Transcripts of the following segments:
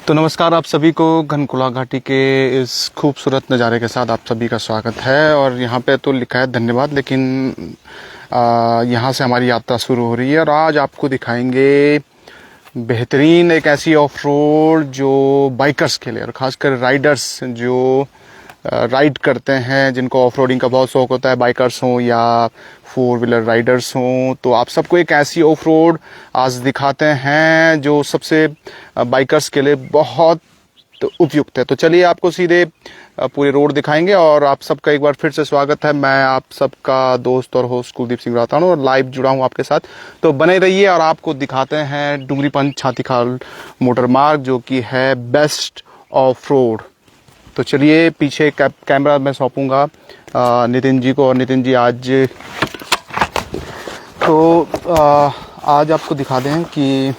तो नमस्कार आप सभी को घनकुला घाटी के इस खूबसूरत नज़ारे के साथ आप सभी का स्वागत है। और यहाँ पे तो लिखा है धन्यवाद, लेकिन यहाँ से हमारी यात्रा शुरू हो रही है और आज आपको दिखाएंगे बेहतरीन एक ऐसी ऑफ रोड जो बाइकर्स के लिए और ख़ासकर राइडर्स जो राइड करते हैं, जिनको ऑफ रोडिंग का बहुत शौक़ होता है, बाइकर्स हों या फोर व्हीलर राइडर्स हों, तो आप सबको एक ऐसी ऑफ रोड आज दिखाते हैं जो सबसे बाइकर्स के लिए बहुत उपयुक्त है। तो चलिए आपको सीधे पूरे रोड दिखाएंगे और आप सबका एक बार फिर से स्वागत है। मैं आप सबका दोस्त और होस्ट कुलदीप सिंह राताणु और लाइव जुड़ा हूँ आपके साथ, तो बने रहिए और आपको दिखाते हैं डुंगरीपंच छातीखाल मोटर मार्ग जो कि है बेस्ट ऑफ रोड। तो चलिए पीछे कैमरा मैं सौंपूंगा नितिन जी को। और नितिन जी आज आपको दिखा दें कि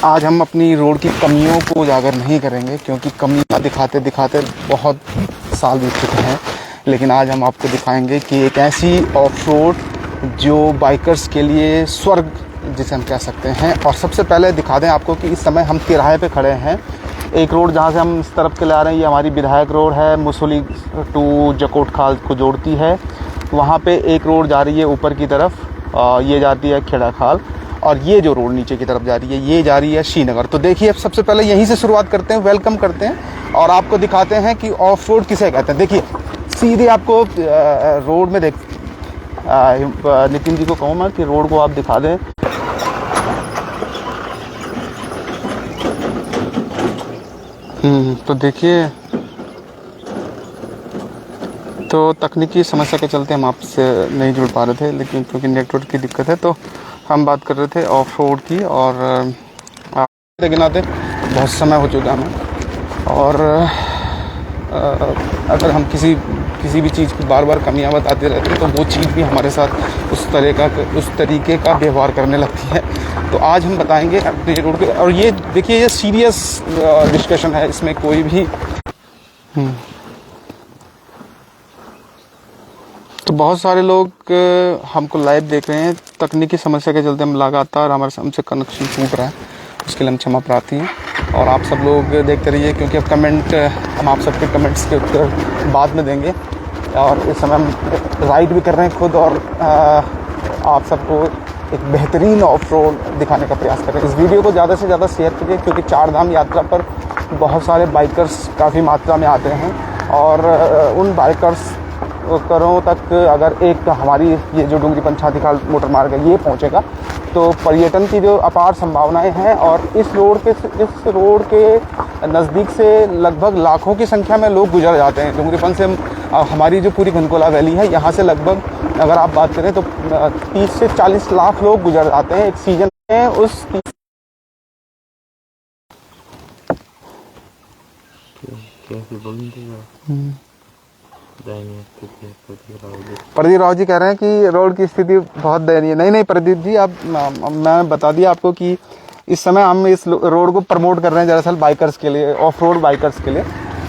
आज हम अपनी रोड की कमियों को उजागर नहीं करेंगे, क्योंकि कमियां दिखाते दिखाते बहुत साल बीत चुके हैं। लेकिन आज हम आपको दिखाएंगे कि एक ऐसी ऑफ रोड जो बाइकर्स के लिए स्वर्ग जिसे हम कह सकते हैं। और सबसे पहले दिखा दें आपको कि इस समय हम तिराहे पे खड़े हैं। एक रोड जहाँ से हम इस तरफ के ले आ रहे हैं, ये हमारी विधायक रोड है, मुसोली टू जकोट खाल को जोड़ती है। वहाँ पे एक रोड जा रही है ऊपर की तरफ, ये जाती है खेड़ा खाल, और ये जो रोड नीचे की तरफ जा रही है ये जा रही है श्रीनगर। तो देखिए अब सबसे पहले यहीं से शुरुआत करते हैं, वेलकम करते हैं और आपको दिखाते हैं कि ऑफ रोड किसे कहते हैं। देखिए सीधे आपको रोड में नितिन जी को कहूँ मैं कि रोड को आप दिखा दें। तो देखिए, तो तकनीकी समस्या के चलते हम आपसे नहीं जुड़ पा रहे थे, लेकिन क्योंकि नेटवर्क की दिक्कत है तो हम बात कर रहे थे ऑफ रोड की। और नाते बहुत समय हो चुका हमें, और अगर हम किसी भी चीज़ की बार बार कमियां बताते रहते हैं तो वो चीज़ भी हमारे साथ उस तरीके का व्यवहार करने लगती है। तो आज हम बताएंगे अपने रोड के। और ये देखिए, ये सीरियस डिस्कशन है, इसमें कोई भी तो बहुत सारे लोग हमको लाइव देख रहे हैं। तकनीकी समस्या के चलते हम लगातार हमसे कनेक्शन टूट रहा है, उसके लिए हम क्षमा प्रार्थी हैं। और आप सब लोग देखते रहिए, क्योंकि अब हम आप सबके कमेंट्स के उत्तर बाद में देंगे। और इस समय हम राइड भी कर रहे हैं खुद, और आप सबको एक बेहतरीन ऑफ रोड दिखाने का प्रयास कर रहे हैं। इस वीडियो को ज़्यादा से ज़्यादा शेयर करिए, क्योंकि चार धाम यात्रा पर बहुत सारे बाइकर्स काफ़ी मात्रा में आते हैं, और उन बाइकर्स करों तक अगर एक हमारी ये जो डुंगरीपंच छातीखाल मोटर मार्ग है ये पहुंचेगा तो पर्यटन की जो अपार संभावनाएं हैं। और इस रोड के नज़दीक से लगभग लाखों की संख्या में लोग गुजर जाते हैं। डुंगरीपंच से हमारी जो पूरी घनकुला वैली है, यहाँ से लगभग अगर आप बात करें तो 30 से 40 लाख लोग गुजर जाते हैं एक सीजन में। उस प्रदीप राव जी कह रहे हैं कि रोड की स्थिति बहुत दयनीय। नहीं प्रदीप जी, अब मैं बता दिया आपको कि इस समय हम इस रोड को प्रमोट कर रहे हैं दरअसल बाइकर्स के लिए, ऑफ रोड बाइकर्स के लिए।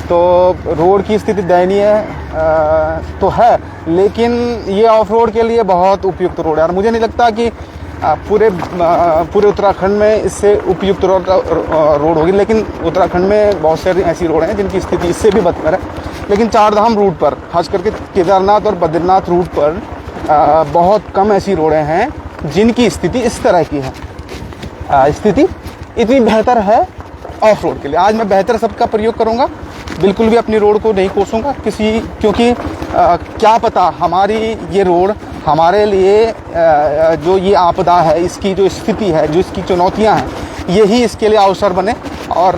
तो रोड की स्थिति दयनीय तो है, लेकिन ये ऑफ रोड के लिए बहुत उपयुक्त रोड है। और मुझे नहीं लगता कि पूरे उत्तराखंड में इससे उपयुक्त रोड होगी, लेकिन उत्तराखंड में बहुत सारी ऐसी रोड हैं जिनकी स्थिति इससे भी बदतर है। लेकिन चार धाम रूट पर, खास करके केदारनाथ और बद्रीनाथ रूट पर बहुत कम ऐसी रोडें हैं जिनकी स्थिति इस तरह की है। स्थिति इतनी बेहतर है ऑफ रोड के लिए। आज मैं बेहतर शब्द का प्रयोग करूंगा, बिल्कुल भी अपनी रोड को नहीं कोसूंगा क्योंकि क्या पता हमारी ये रोड हमारे लिए जो ये आपदा है, इसकी जो स्थिति है, जो इसकी चुनौतियां हैं, यही इसके लिए अवसर बने। और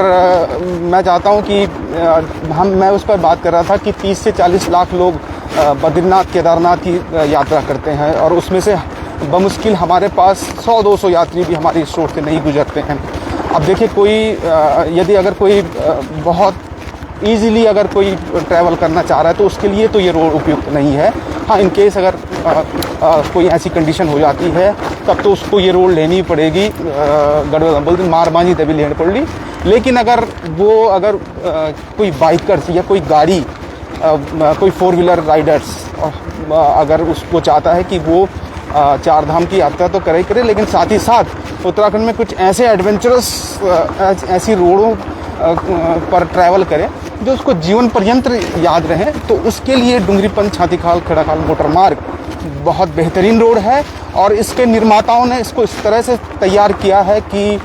मैं चाहता हूं कि मैं उस पर बात कर रहा था कि 30 से 40 लाख लोग बद्रीनाथ केदारनाथ की यात्रा करते हैं, और उसमें से बमुश्किल हमारे पास 100-200 यात्री भी हमारी इस रोड से नहीं गुजरते हैं। अब देखिए, यदि अगर कोई बहुत ईज़िली अगर कोई ट्रैवल करना चाह रहा है तो उसके लिए तो ये रोड उपयुक्त नहीं है। हाँ, इन केस अगर कोई ऐसी कंडीशन हो जाती है तब तो उसको ये रोड लेनी पड़ेगी, बोलते मारबानी तभी लेनी पड़ेगी। लेकिन अगर कोई बाइकर्स या कोई गाड़ी, कोई फोर व्हीलर राइडर्स अगर उसको चाहता है कि वो चार धाम की यात्रा तो करे ही करे, लेकिन साथ ही साथ उत्तराखंड में कुछ ऐसे एडवेंचरस ऐसी रोडों पर ट्रैवल करें जो उसको जीवन पर्यंत याद रहे। तो उसके लिए डुंगरीपन छातीखाल खेड़ाखाल मोटर मार्ग बहुत बेहतरीन रोड है और इसके निर्माताओं ने इसको इस तरह से तैयार किया है कि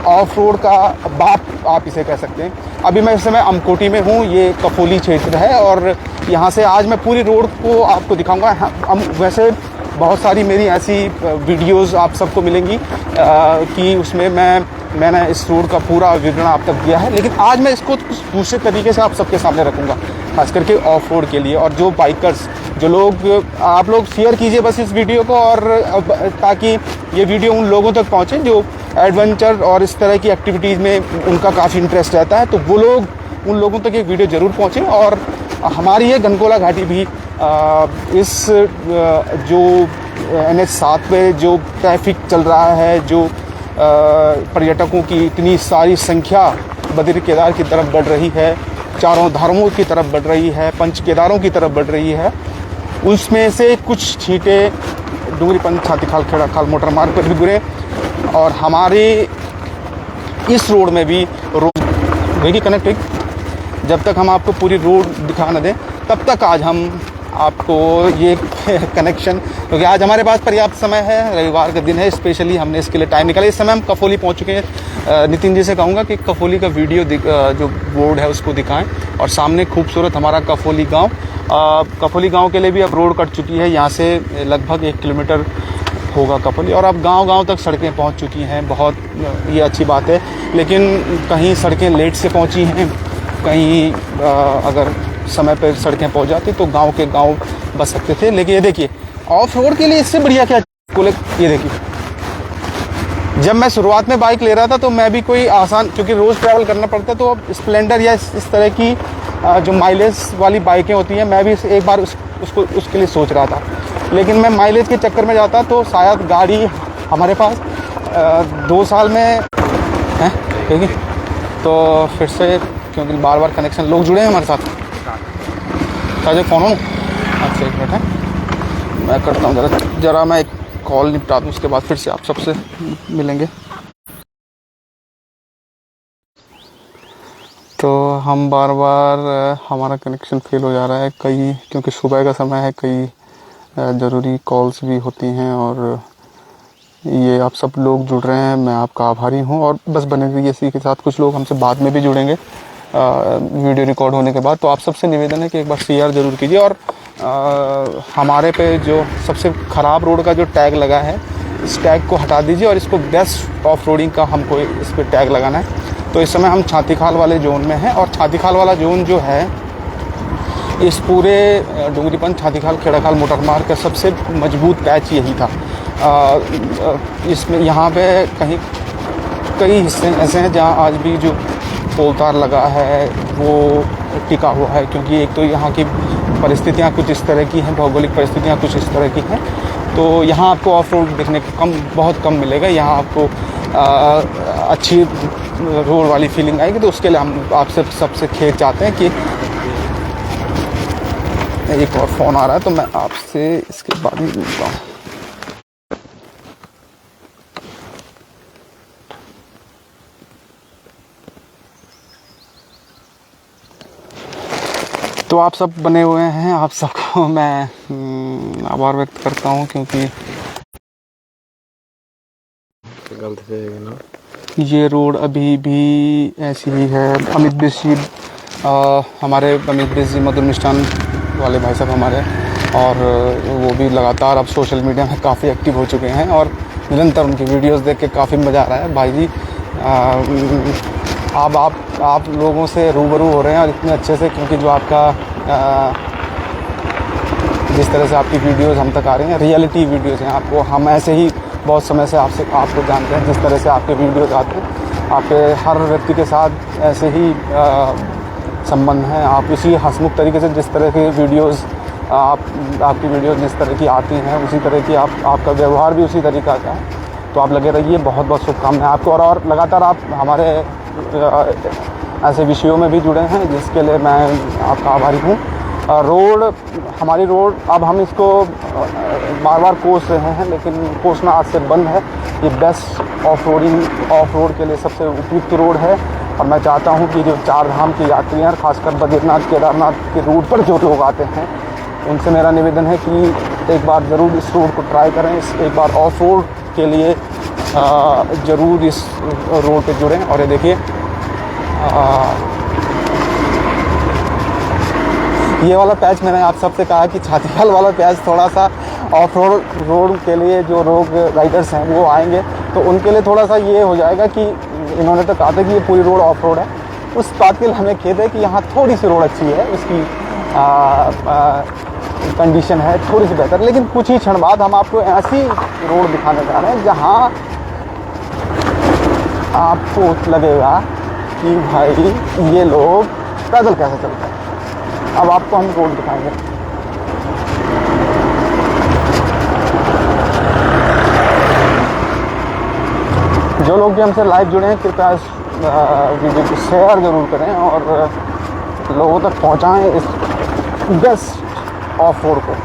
ऑफ रोड का बाप आप इसे कह सकते हैं। अभी मैं इस समय अमकोटी में हूँ, ये कफोली क्षेत्र है और यहाँ से आज मैं पूरी रोड को आपको दिखाऊंगा। वैसे बहुत सारी मेरी ऐसी वीडियोस आप सबको मिलेंगी कि उसमें मैंने इस रोड का पूरा विवरण आप तक दिया है, लेकिन आज मैं इसको कुछ दूसरे तरीके से आप सबके सामने रखूँगा, खास करके ऑफ रोड के लिए। और जो बाइकर्स जो लोग, आप लोग शेयर कीजिए बस इस वीडियो को, और ताकि ये वीडियो उन लोगों तक पहुँचे जो एडवेंचर और इस तरह की एक्टिविटीज़ में उनका काफ़ी इंटरेस्ट रहता है। तो वो लोग, उन लोगों तक ये वीडियो ज़रूर पहुँचे। और हमारी ये गनकोला घाटी भी इस जो NH7 पे जो ट्रैफिक चल रहा है, जो पर्यटकों की इतनी सारी संख्या बद्री केदार की तरफ बढ़ रही है, चारों धामों की तरफ बढ़ रही है, पंच केदारों की तरफ बढ़ रही है, उसमें से कुछ छींटे डुंगरीपन छातीखाल खेड़ाखाल मोटर मार्ग पर भी गिरे। और हमारे इस रोड में भी रोड कनेक्टिंग, जब तक हम आपको पूरी रोड दिखा न दें तब तक आज हम आपको ये कनेक्शन, क्योंकि आज हमारे पास पर्याप्त समय है, रविवार का दिन है, स्पेशली हमने इसके लिए टाइम निकाला। इस समय हम कफोली पहुंच चुके हैं। नितिन जी से कहूँगा कि कफोली का वीडियो जो बोर्ड है उसको दिखाएं, और सामने खूबसूरत हमारा कफोली गांव। कफोली गांव के लिए भी अब रोड कट चुकी है, यहाँ से लगभग 1 किलोमीटर होगा कफोली, और अब गांव-गांव तक सड़कें पहुंच चुकी हैं। बहुत ये अच्छी बात है, लेकिन कहीं सड़कें लेट से पहुंची हैं, कहीं अगर समय पर सड़कें पहुंच जाती तो गांव के गांव बच सकते थे। लेकिन ये देखिए, ऑफ रोड के लिए इससे बढ़िया क्या, ये देखिए, जब मैं शुरुआत में बाइक ले रहा था तो मैं भी कोई आसान, क्योंकि रोज़ ट्रैवल करना पड़ता है, तो अब स्प्लेंडर या इस तरह की जो माइलेज वाली बाइकें होती हैं, मैं भी एक बार उसके लिए सोच रहा था, लेकिन मैं माइलेज के चक्कर में जाता तो शायद गाड़ी हमारे पास 2 साल में है, ठीक है। तो फिर से, क्योंकि बार बार कनेक्शन, लोग जुड़े हैं हमारे साथ, ताज़ा फ़ोन हो। अच्छा, 1 मिनट है, मैं करता हूँ ज़रा मैं एक कॉल निपटा दूँ, उसके बाद फिर से आप सबसे मिलेंगे। तो हम बार बार हमारा कनेक्शन फेल हो जा रहा है, कई, क्योंकि सुबह का समय है, कई ज़रूरी कॉल्स भी होती हैं, और ये आप सब लोग जुड़ रहे हैं, मैं आपका आभारी हूँ। और बस बने रहिए इसी के साथ, कुछ लोग हमसे बाद में भी जुड़ेंगे वीडियो रिकॉर्ड होने के बाद। तो आप सबसे निवेदन है कि एक बार शेयर ज़रूर कीजिए, और हमारे पे जो सबसे ख़राब रोड का जो टैग लगा है, इस टैग को हटा दीजिए और इसको बेस्ट ऑफ रोडिंग का हमको इस पर टैग लगाना है। तो इस समय हम छातीखाल वाले जोन में हैं, और छातीखाल वाला जोन जो है, इस पूरे डुंगरीपन छातीखाल खेड़ाखाल मोटर मार्ग का सबसे मजबूत पैच यही था। इसमें यहाँ पे कई हिस्से ऐसे हैं जहाँ आज भी जो पोल तार लगा है वो टिका हुआ है, क्योंकि एक तो यहाँ की परिस्थितियाँ कुछ इस तरह की हैं, भौगोलिक परिस्थितियाँ कुछ इस तरह की हैं। तो यहाँ आपको ऑफ रोड देखने को बहुत कम मिलेगा। यहाँ आपको अच्छी रोड वाली फीलिंग आएगी। तो उसके लिए हम आपसे सबसे खेद चाहते हैं कि एक और फ़ोन आ रहा है, तो मैं आपसे इसके बाद ही मिलता हूँ। तो आप सब बने हुए हैं, आप सबको मैं आभार व्यक्त करता हूं, क्योंकि ये रोड अभी भी ऐसी ही है। अमित बिस्जी, हमारे अमित बिस्जी मधुर मिष्ठान वाले भाई साहब हमारे, और वो भी लगातार अब सोशल मीडिया में काफ़ी एक्टिव हो चुके हैं, और निरंतर उनकी वीडियोस देख के काफ़ी मज़ा आ रहा है। भाई जी, आप लोगों से रूबरू हो रहे हैं, और इतने अच्छे से, क्योंकि जो आपका जिस तरह से आपकी वीडियोस हम तक आ रही हैं, रियलिटी वीडियोस हैं। आपको हम ऐसे ही बहुत समय से आपको जानते हैं, जिस तरह से आपके वीडियोस आते हैं, आपके हर व्यक्ति के साथ ऐसे ही संबंध हैं। आप उसी हंसमुख तरीके से, जिस तरह के वीडियोस आपकी वीडियोस जिस तरह की आती हैं, उसी तरह की आपका व्यवहार भी उसी तरीक़ा का है। तो आप लगे रहिए, बहुत बहुत शुभकामनाएं आपको, और लगातार आप हमारे ऐसे विषयों में भी जुड़े हैं, जिसके लिए मैं आपका आभारी हूँ। रोड, हमारी रोड अब हम इसको बार बार कोस रहे हैं, लेकिन कोसना आज से बंद है। ये बेस्ट ऑफ रोड के लिए सबसे उपयुक्त रोड है। और मैं चाहता हूँ कि जो 4 धाम के यात्री हैं, खासकर बद्रीनाथ केदारनाथ के रूट पर जो लोग आते हैं, उनसे मेरा निवेदन है कि एक बार ज़रूर इस रोड को ट्राई करें। एक बार ऑफ रोड के लिए ज़रूर इस रोड पे जुड़ें। और ये देखिए, ये वाला पैच मैंने आप सबसे कहा कि छातीहाल वाला पैच थोड़ा सा ऑफ रोड के लिए जो लोग राइडर्स हैं वो आएंगे तो उनके लिए थोड़ा सा ये हो जाएगा कि इन्होंने तो कहा था कि ये पूरी रोड ऑफ रोड है। उस बात के लिए हमें खेद है कि यहाँ थोड़ी सी रोड अच्छी है, उसकी कंडीशन है थोड़ी सी बेहतर। लेकिन कुछ ही क्षण बाद हम आपको ऐसी रोड दिखाने जा रहे हैं जहाँ आपको लगेगा कि भाई ये लोग पैदल कैसे चलते हैं। अब आपको हम रोड दिखाएंगे। जो लोग भी हमसे लाइव जुड़े हैं, कृपया इस वीडियो को शेयर ज़रूर करें और लोगों तक पहुंचाएं इस बेस्ट ऑफ रोड को।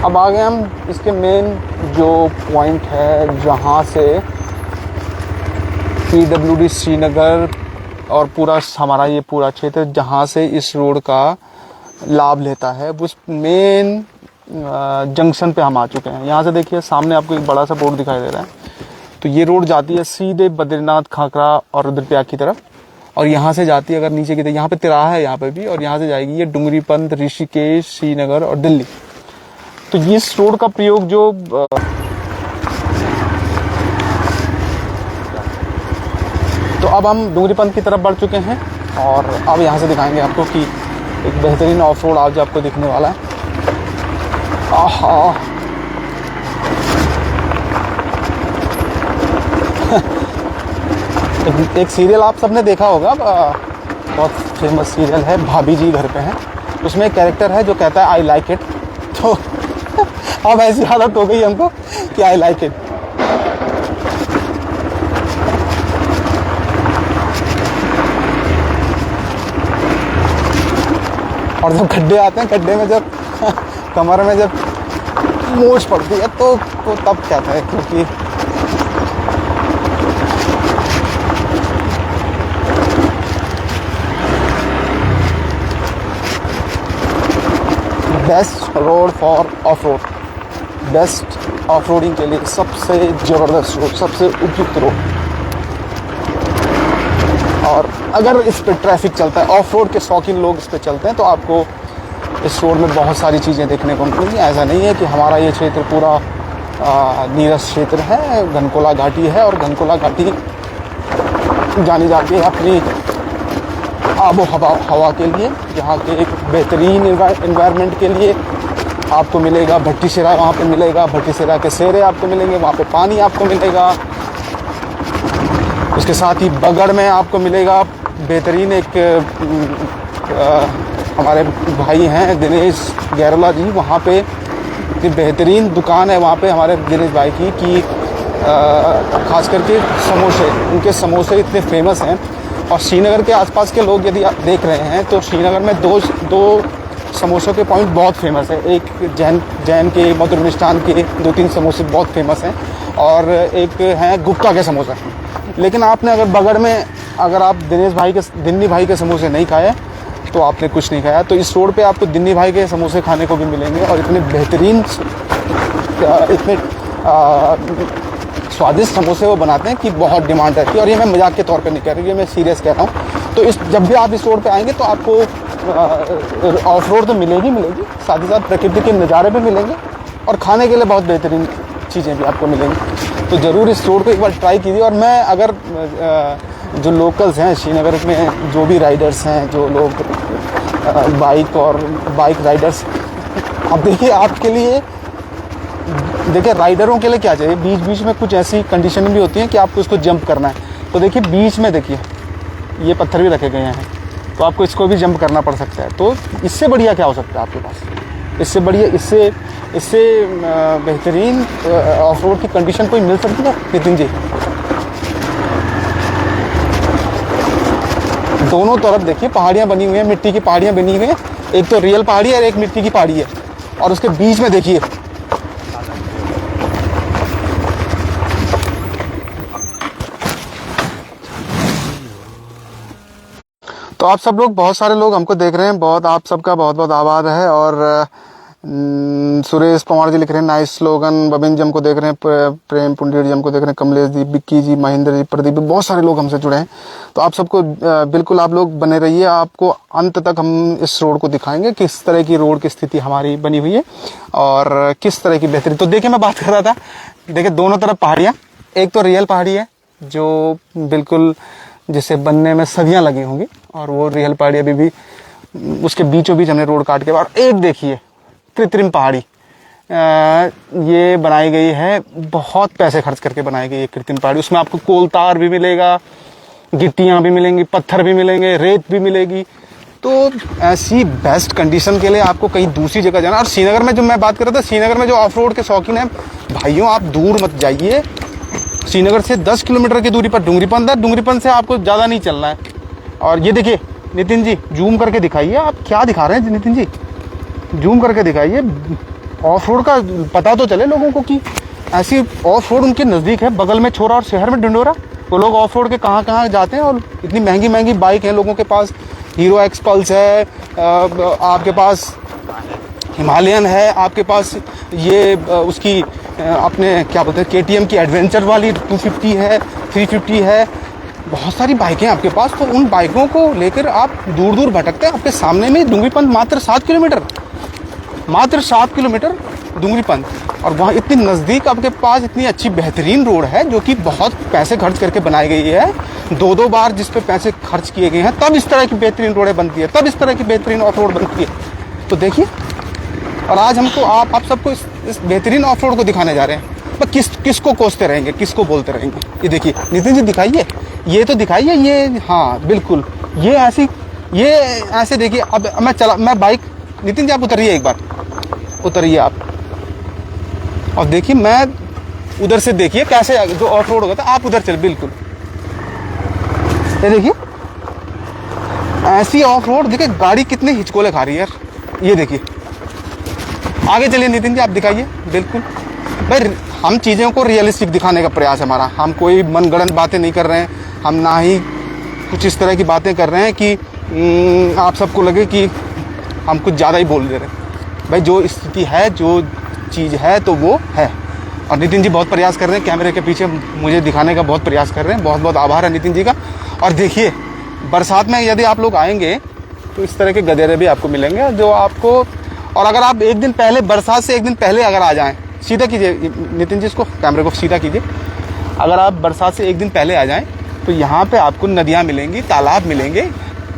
अब आ गए हम इसके मेन जो पॉइंट है जहाँ से PWD श्रीनगर और पूरा हमारा ये पूरा क्षेत्र जहाँ से इस रोड का लाभ लेता है, उस मेन जंक्शन पे हम आ चुके हैं। यहाँ से देखिए सामने आपको एक बड़ा सा बोर्ड दिखाई दे रहा है। तो ये रोड जाती है सीधे बद्रीनाथ, खाकरा और रुद्रप्रयाग की तरफ। और यहाँ से जाती है अगर नीचे की तरफ, यहाँ पे तिराहा है यहाँ पे भी, और यहाँ से जाएगी ये डुंगरीपंत, ऋषिकेश, श्रीनगर और दिल्ली। तो इस रोड का प्रयोग जो तो अब हम डुंगरीपंत की तरफ बढ़ चुके हैं और अब यहाँ से दिखाएंगे आपको कि एक बेहतरीन ऑफ रोड आज आपको दिखने वाला है। आहा एक सीरियल आप सबने देखा होगा, बहुत फेमस सीरियल है भाभी जी घर पे हैं। उसमें एक कैरेक्टर है जो कहता है आई लाइक इट। तो अब ऐसी हालत हो गई हमको कि आई लाइक इट। और जब गड्ढे आते हैं, गड्ढे में जब कमर में जब मूछ पड़ती है तो तब कहते हैं, क्योंकि best road for of road, best off roading के लिए सबसे ज़बरदस्त रोड, सबसे उपयुक्त रोड। और अगर इस पे ट्रैफिक चलता है, ऑफ रोड के शौकीन लोग इस पे चलते हैं, तो आपको इस रोड में बहुत सारी चीज़ें देखने को मिलेंगी। ऐसा नहीं है कि हमारा ये क्षेत्र पूरा नीरस क्षेत्र है, घनकोला घाटी है और घनकोला घाटी जानी जाती है अपनी आबो हवा के लिए। यहाँ के एक बेहतरीन इन्वायरमेंट के लिए आपको मिलेगा भट्टी सिरा, वहाँ पे मिलेगा भट्टी सिरा के सेरे आपको मिलेंगे, वहाँ पे पानी आपको मिलेगा। उसके साथ ही बगड़ में आपको मिलेगा बेहतरीन एक हमारे भाई हैं दिनेश गैरला जी, वहाँ पे एक बेहतरीन दुकान है वहाँ पे हमारे दिनेश भाई की कि ख़ास करके समोसे, उनके समोसे इतने फेमस हैं। और श्रीनगर के आसपास के लोग यदि आप देख रहे हैं तो श्रीनगर में दो समोसों के पॉइंट बहुत फेमस है। एक जैन के, मधुर मिष्ठान के 2-3 समोसे बहुत फेमस हैं और एक हैं गुप्ता के समोसे। लेकिन आपने अगर बगड़ में अगर आप दिन्नी भाई के समोसे नहीं खाए तो आपने कुछ नहीं खाया। तो इस रोड पे आपको दिन्नी भाई के समोसे खाने को भी मिलेंगे और इतने बेहतरीन, इतने स्वादिष्ट समोसे वो बनाते हैं कि बहुत डिमांड रहती है। और ये मैं मजाक के तौर पे नहीं कह रही, ये मैं सीरियस कह रहा हूँ। तो इस जब भी आप इस रोड पे आएंगे तो आपको ऑफ रोड तो मिलेगी, साथ ही साथ प्रकृति के नज़ारे भी मिलेंगे और खाने के लिए बहुत बेहतरीन चीज़ें भी आपको मिलेंगी। तो ज़रूर इस रोड को एक बार ट्राई कीजिए। और मैं अगर जो लोकल्स हैं श्रीनगर में, जो भी राइडर्स हैं, जो लोग बाइक राइडर्स, अब देखिए आपके लिए, देखिए राइडरों के लिए क्या चाहिए, बीच बीच में कुछ ऐसी कंडीशन भी होती हैं कि आपको इसको जंप करना है। तो देखिए बीच में देखिए ये पत्थर भी रखे गए हैं, तो आपको इसको भी जंप करना पड़ सकता है। तो इससे बढ़िया क्या हो सकता है आपके पास, इससे बढ़िया, इससे बेहतरीन ऑफ रोड की कंडीशन कोई मिल सकती है नितिन जी। दोनों तरफ देखिए पहाड़ियाँ बनी हुई हैं, मिट्टी की पहाड़ियाँ बनी हुई हैं, एक तो रियल पहाड़ी है और एक मिट्टी की पहाड़ी है, और उसके बीच में देखिए तो आप सब लोग, बहुत सारे लोग हमको देख रहे हैं, बहुत आप सबका बहुत बहुत आभार है। और सुरेश पवार जी लिख रहे हैं नाइस स्लोगन, बबिन जी हमको देख रहे हैं, प्रेम पुंडीर जी हमको देख रहे हैं, कमलेश जी, बिक्की जी, महेंद्र जी, प्रदीप, बहुत सारे लोग हमसे जुड़े हैं। तो आप सबको बिल्कुल आप लोग बने रहिए, आपको अंत तक हम इस रोड को दिखाएंगे किस तरह की रोड की स्थिति हमारी बनी हुई है और किस तरह की बेहतरी। तो देखिए मैं बात कर रहा था, देखिए दोनों तरफ पहाड़ियाँ, एक तो रियल पहाड़ी है जो बिल्कुल जिसे बनने में सदियाँ लगी होंगी, और वो रियल पहाड़ी अभी भी उसके बीचों बीच हमने रोड काट के, और एक देखिए कृत्रिम पहाड़ी ये बनाई गई है, बहुत पैसे खर्च करके बनाई गई है कृत्रिम पहाड़ी। उसमें आपको कोलतार भी मिलेगा, गिट्टियाँ भी मिलेंगी, पत्थर भी मिलेंगे, रेत भी मिलेगी। तो ऐसी बेस्ट कंडीशन के लिए आपको कहीं दूसरी जगह जाना। और श्रीनगर में जो मैं बात कर रहा था, श्रीनगर में जो ऑफ रोड के शौकीन हैं भाइयों, आप दूर मत जाइए। श्रीनगर से 10 किलोमीटर की दूरी पर डुंगरीपन है, डुंगरीपन से आपको ज़्यादा नहीं चलना है। और ये देखिए नितिन जी, जूम करके दिखाइए, आप क्या दिखा रहे हैं नितिन जी, जूम करके दिखाइए, ऑफ रोड का पता तो चले लोगों को कि ऐसी ऑफ रोड उनके नज़दीक है, बगल में छोरा और शहर में ढिंडोरा। वो लोग ऑफ रोड के कहाँ कहाँ जाते हैं, और इतनी महंगी महंगी बाइक है लोगों के पास, हीरो एक्सपल्स है, आपके पास हिमालयन है, आपके पास ये उसकी अपने क्या बोलते हैं KTM की एडवेंचर वाली 250 है, 350 है, बहुत सारी बाइकें हैं आपके पास। तो उन बाइकों को लेकर आप दूर दूर भटकते हैं। आपके सामने में डुंगरीपन मात्र 7 किलोमीटर, मात्र 7 किलोमीटर डुंगरीपन, और वहाँ इतनी नज़दीक आपके पास इतनी अच्छी बेहतरीन रोड है जो कि बहुत पैसे खर्च करके बनाई गई है। 2-2 बार जिस पे पैसे खर्च किए गए हैं, तब इस तरह की बेहतरीन रोडें बनती है, तब इस तरह की बेहतरीन ऑफ रोड बनती है। तो देखिए, और आज हमको आप सबको इस बेहतरीन ऑफ रोड को दिखाने जा रहे हैं। पर किसको कोसते रहेंगे, किसको बोलते रहेंगे। ये देखिए नितिन जी, दिखाइए, ये तो दिखाइए, ये हाँ बिल्कुल, ये ऐसे देखिए। अब मैं बाइक, नितिन जी आप उतरिए, एक बार उतरिए आप, और देखिए मैं उधर से देखिए कैसे जो ऑफ रोड होगा था, आप उधर चल, बिल्कुल ये देखिए ऐसी ऑफ रोड। देखिए गाड़ी कितने हिचकोले खा रही है यार, ये देखिए। आगे चलिए नितिन जी, आप दिखाइए। बिल्कुल भाई, हम चीज़ों को रियलिस्टिक दिखाने का प्रयास है हमारा, हम कोई मनगढ़ंत बातें नहीं कर रहे हैं, हम ना ही कुछ इस तरह की बातें कर रहे हैं कि आप सबको लगे कि हम कुछ ज़्यादा ही बोल दे रहे हैं। भाई जो स्थिति है, जो चीज़ है तो वो है। और नितिन जी बहुत प्रयास कर रहे हैं, कैमरे के पीछे मुझे दिखाने का बहुत प्रयास कर रहे हैं, बहुत बहुत आभार है नितिन जी का। और देखिए बरसात में यदि आप लोग आएंगे तो इस तरह के गधेरे भी आपको मिलेंगे जो आपको, और अगर आप एक दिन पहले, बरसात से एक दिन पहले अगर आ जाएं, सीधा कीजिए नितिन जी, इसको कैमरे को सीधा कीजिए। अगर आप बरसात से एक दिन पहले आ जाएं तो यहाँ पे आपको नदियाँ मिलेंगी, तालाब मिलेंगे,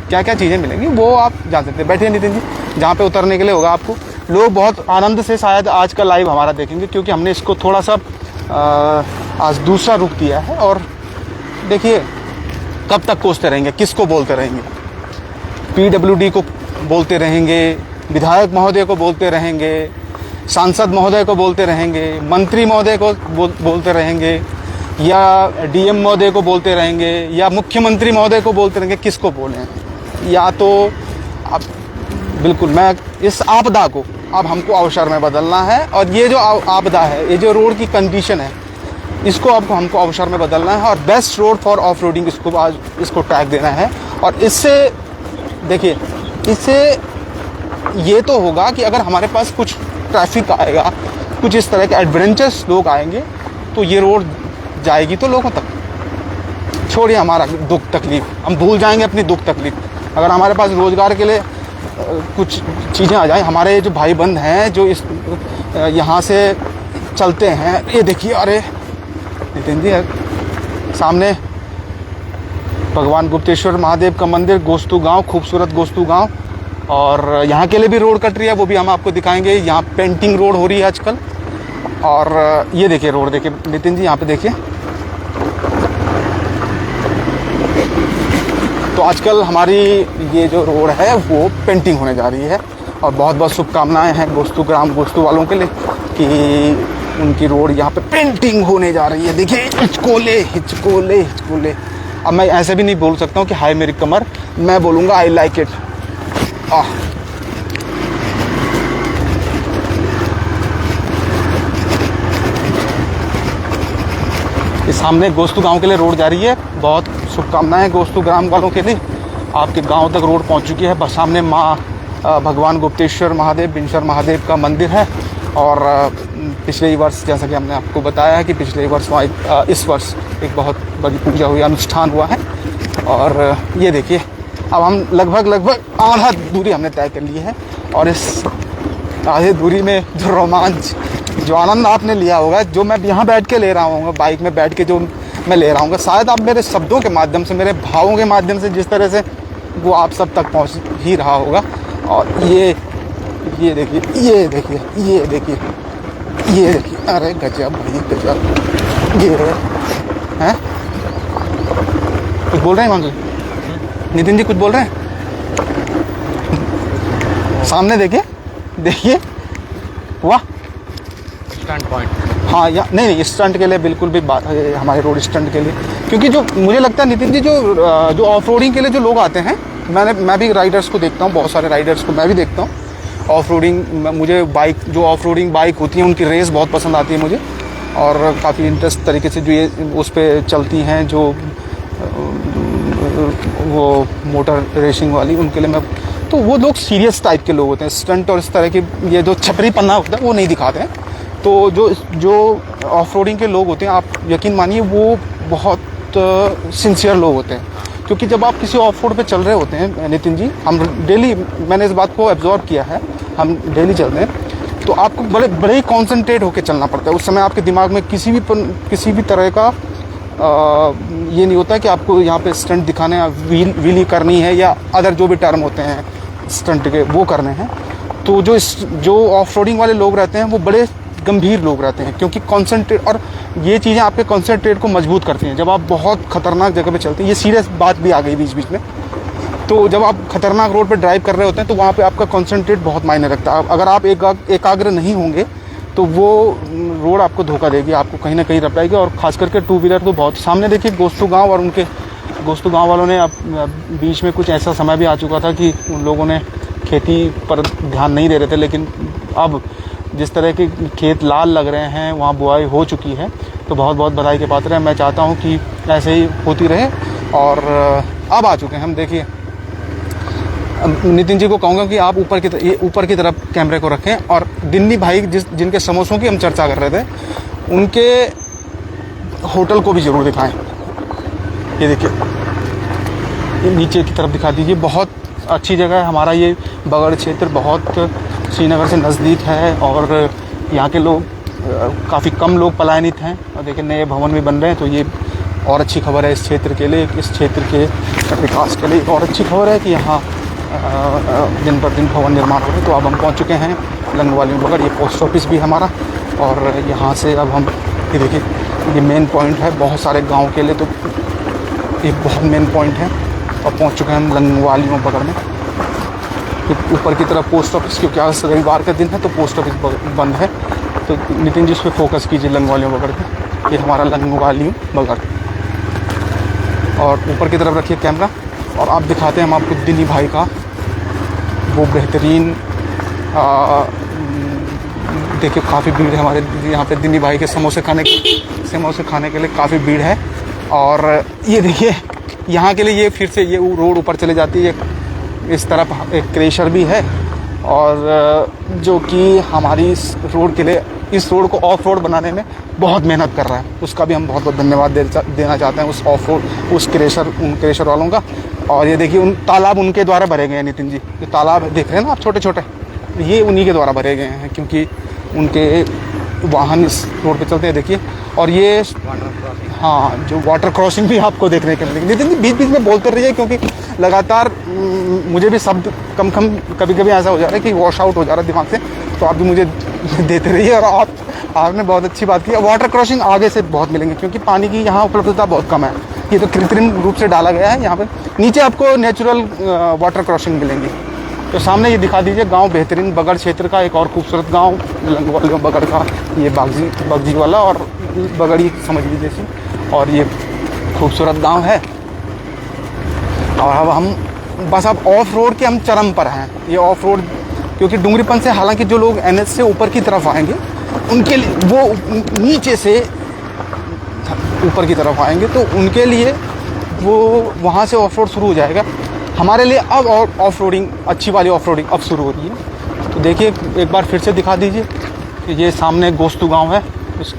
क्या क्या चीज़ें मिलेंगी वो आप जान सकते हैं। बैठिए नितिन जी, जहाँ पे उतरने के लिए होगा आपको। लोग बहुत आनंद से शायद आज का लाइव हमारा देखेंगे, क्योंकि हमने इसको थोड़ा सा आज दूसरा रुख दिया है। और देखिए कब तक कोसते रहेंगे, किसको बोलते रहेंगे, PWD को बोलते रहेंगे, विधायक महोदय को बोलते रहेंगे, सांसद महोदय को बोलते रहेंगे, मंत्री महोदय को बोलते रहेंगे, या DM महोदय को बोलते रहेंगे, या मुख्यमंत्री महोदय को बोलते रहेंगे। किसको बोलें, या तो अब बिल्कुल मैं इस आपदा को अब हमको अवसर में बदलना है। और ये जो आपदा है, ये जो रोड की कंडीशन है, इसको अब हमको अवसर में बदलना है, और best road for off roading इसको आज इसको टैग देना है। और इससे देखिए, इससे ये तो होगा कि अगर हमारे पास कुछ ट्रैफिक आएगा, कुछ इस तरह के एडवेंचर्स लोग आएंगे, तो ये रोड जाएगी तो लोगों तक। छोड़िए हमारा दुख तकलीफ, हम भूल जाएंगे अपनी दुख तकलीफ। अगर हमारे पास रोज़गार के लिए कुछ चीज़ें आ जाएं, हमारे जो भाई बंद हैं जो इस यहाँ से चलते हैं, ये देखिए, अरे नितिन जी सामने भगवान गुप्तेश्वर महादेव का मंदिर, गोस्तु गांव, खूबसूरत गोस्तु गांव। और यहाँ के लिए भी रोड कट रही है, वो भी हम आपको दिखाएंगे। यहाँ पेंटिंग रोड हो रही है आजकल। और ये देखिए रोड, देखिए नितिन जी यहाँ पे देखिए। तो आजकल हमारी ये जो रोड है वो पेंटिंग होने जा रही है, और बहुत बहुत शुभकामनाएं हैं गोस्तु ग्राम, गोस्तु वालों के लिए कि उनकी रोड यहाँ पे पेंटिंग होने जा रही है। देखिए हिचकोले हिचकोले हिचकोले। अब मैं ऐसे भी नहीं बोल सकता हूँ कि हाय मेरी कमर, मैं बोलूँगा आई लाइक इट। इस सामने गोस्तु गांव के लिए रोड जा रही है। बहुत शुभकामनाएं गोस्तु ग्राम वालों के लिए, आपके गांव तक रोड पहुंच चुकी है। बस सामने माँ भगवान गुप्तेश्वर महादेव, बिंशर महादेव का मंदिर है। और पिछले ही वर्ष, जैसा कि हमने आपको बताया है कि पिछले वर्ष इस वर्ष एक बहुत बड़ी पूजा हुई, अनुष्ठान हुआ है। और ये देखिए अब हम लगभग आधा दूरी हमने तय कर ली है। और इस आधे दूरी में जो रोमांच, जो आनंद आपने लिया होगा, जो मैं यहाँ बैठ के ले रहा हूँ, बाइक में बैठ के जो मैं ले रहा हूँ, शायद आप मेरे शब्दों के माध्यम से, मेरे भावों के माध्यम से जिस तरह से वो आप सब तक पहुँच ही रहा होगा। और ये देखिए, ये देखिए, ये देखिए, ये देखिए, अरे गजब भाई गजब। ये हैं, कुछ बोल रहे हैं हिमांशु? नितिन जी कुछ बोल रहे हैं? सामने देखिए, देखिए, वाह, स्टंट पॉइंट। हाँ, या नहीं स्टंट के लिए बिल्कुल भी बात, हमारे रोड स्टंट के लिए, क्योंकि जो मुझे लगता है नितिन जी, जो ऑफ रोडिंग के लिए जो लोग आते हैं, मैं भी राइडर्स को देखता हूँ, बहुत सारे राइडर्स को मैं भी देखता हूँ। ऑफ रोडिंग, मुझे बाइक, जो ऑफ रोडिंग बाइक होती है उनकी रेस बहुत पसंद आती है मुझे, और काफ़ी इंटरेस्ट तरीके से जो ये उस पर चलती हैं, जो वो मोटर रेसिंग वाली, उनके लिए मैं, तो वो लोग सीरियस टाइप के लोग होते हैं। स्टंट और इस तरह के ये जो छपरी पन्ना होता है वो नहीं दिखाते हैं। तो जो ऑफ रोडिंग के लोग होते हैं, आप यकीन मानिए वो बहुत सिंसियर लोग होते हैं। क्योंकि जब आप किसी ऑफ रोड पे चल रहे होते हैं नितिन जी, हम डेली, मैंने इस बात को एब्जॉर्व किया है, हम डेली चलते हैं, तो आपको बड़े ही कॉन्सेंट्रेट होकर चलना पड़ता है। उस समय आपके दिमाग में किसी भी तरह का ये नहीं होता है कि आपको यहाँ पे स्टंट दिखाने, व्हीली करनी है, या अदर जो भी टर्म होते हैं स्टंट के वो करने हैं। तो जो ऑफ रोडिंग वाले लोग रहते हैं वो बड़े गंभीर लोग रहते हैं, क्योंकि कॉन्सेंट्रेट, और ये चीज़ें आपके कॉन्सेंट्रेट को मजबूत करती हैं। जब आप बहुत खतरनाक जगह पे चलते हैं, ये सीरियस बात भी आ गई बीच बीच में, तो जब आप खतरनाक रोड पे ड्राइव कर रहे होते हैं तो वहाँ पे आपका कॉन्सेंट्रेट बहुत मायने रखता है। अगर आप एकाग्र नहीं होंगे तो वो रोड आपको धोखा देगी, आपको कहीं ना कहीं रपाएगी। और खास करके टू व्हीलर तो बहुत। सामने देखिए गोस्तु गाँव, और उनके गोस्तु गाँव वालों ने अब बीच में कुछ ऐसा समय भी आ चुका था कि उन लोगों ने खेती पर ध्यान नहीं दे रहे थे, लेकिन अब जिस तरह के खेत लाल लग रहे हैं, वहाँ बुआई हो चुकी है, तो बहुत बहुत बधाई के पात्र हैं। मैं चाहता हूँ कि ऐसे ही होती रहे। और अब आ चुके हैं हम, देखिए नितिन जी को कहूँगा कि आप ऊपर की तरफ कैमरे को रखें, और दिन्नी भाई जिनके समोसों की हम चर्चा कर रहे थे, उनके होटल को भी ज़रूर दिखाएं। ये देखिए, ये नीचे की तरफ दिखा दीजिए। बहुत अच्छी जगह है। हमारा ये बगड़ क्षेत्र बहुत श्रीनगर से नज़दीक है, और यहाँ के लोग काफ़ी कम लोग पलायनित हैं, और देखिए नए भवन भी बन रहे हैं, तो ये और अच्छी खबर है इस क्षेत्र के लिए, इस क्षेत्र के विकास के लिए। और अच्छी खबर है कि यहाँ दिन पर दिन भवन निर्माण हो रहे हैं। तो अब हम पहुँच चुके हैं लंगवाली में बगड़, ये पोस्ट ऑफिस भी है हमारा, और यहाँ से अब हम, ये देखिए ये मेन पॉइंट है बहुत सारे गाँव के लिए, तो ये बहुत मेन पॉइंट है। और पहुँच चुके हैं हम लंगवाली में बगड़ में। ऊपर की तरफ पोस्ट ऑफिस, क्योंकि आज रविवार का दिन है तो पोस्ट ऑफिस बंद है, तो नितिन जी उस पर फोकस कीजिए, लंगवाली में बगड़ पे। ये हमारा लंगवाली में बगड़, और ऊपर की तरफ रखिए कैमरा, और आप दिखाते हैं हम आपको दिन्नी भाई का वो बेहतरीन। देखिए काफ़ी भीड़ है हमारे यहाँ पे दिन्नी भाई के समोसे खाने के लिए काफ़ी भीड़ है। और ये देखिए यहाँ के लिए, ये फिर से ये रोड ऊपर चले जाती है। इस तरफ एक क्रेशर भी है, और जो कि हमारी इस रोड के लिए, इस रोड को ऑफ रोड बनाने में बहुत मेहनत कर रहा है, उसका भी हम बहुत बहुत धन्यवाद देना चाहते हैं उस ऑफ रोड, उस उन क्रेशर वालों का। और ये देखिए उन तालाब उनके द्वारा भरे गए हैं नितिन जी, जो तालाब देख रहे हैं ना आप छोटे छोटे, ये उन्हीं के द्वारा भरे गए हैं, क्योंकि उनके वाहन इस रोड पे चलते हैं। देखिए, और ये हाँ, जो वाटर क्रॉसिंग भी आपको देखने को मिलेगी। नितिन जी बीच बीच में बोलते रहिए, क्योंकि लगातार मुझे भी शब्द कभी कभी ऐसा हो जा रहा है कि वॉश आउट हो जा रहा है दिमाग से, तो आप भी मुझे देते रहिए। और आपने बहुत अच्छी बात की, वाटर क्रॉसिंग आगे से बहुत मिलेंगे, क्योंकि पानी की यहाँ उपलब्धता बहुत कम है, ये तो कृत्रिम रूप से डाला गया है। यहाँ पे नीचे आपको नेचुरल वाटर क्रॉसिंग मिलेंगी। तो सामने ये दिखा दीजिए गांव बेहतरीन बगड़ क्षेत्र का एक और खूबसूरत गांव लंगवालियों बगड़ का, ये बागजी वाला और बगड़ी समझ लीजिए इसी, और ये खूबसूरत गांव है। और अब हम बस अब ऑफ रोड के हम चरम पर हैं। ये ऑफ रोड, क्योंकि डुंगरीपन से हालांकि जो लोग NH से ऊपर की तरफ आएंगे उनके लिए, वो नीचे से ऊपर की तरफ आएंगे तो उनके लिए वो वहाँ से ऑफ रोड शुरू हो जाएगा। हमारे लिए अब और ऑफ रोडिंग, अच्छी वाली ऑफ रोडिंग अब शुरू हो रही है। तो देखिए एक बार फिर से दिखा दीजिए कि ये सामने गोस्तू गांव है,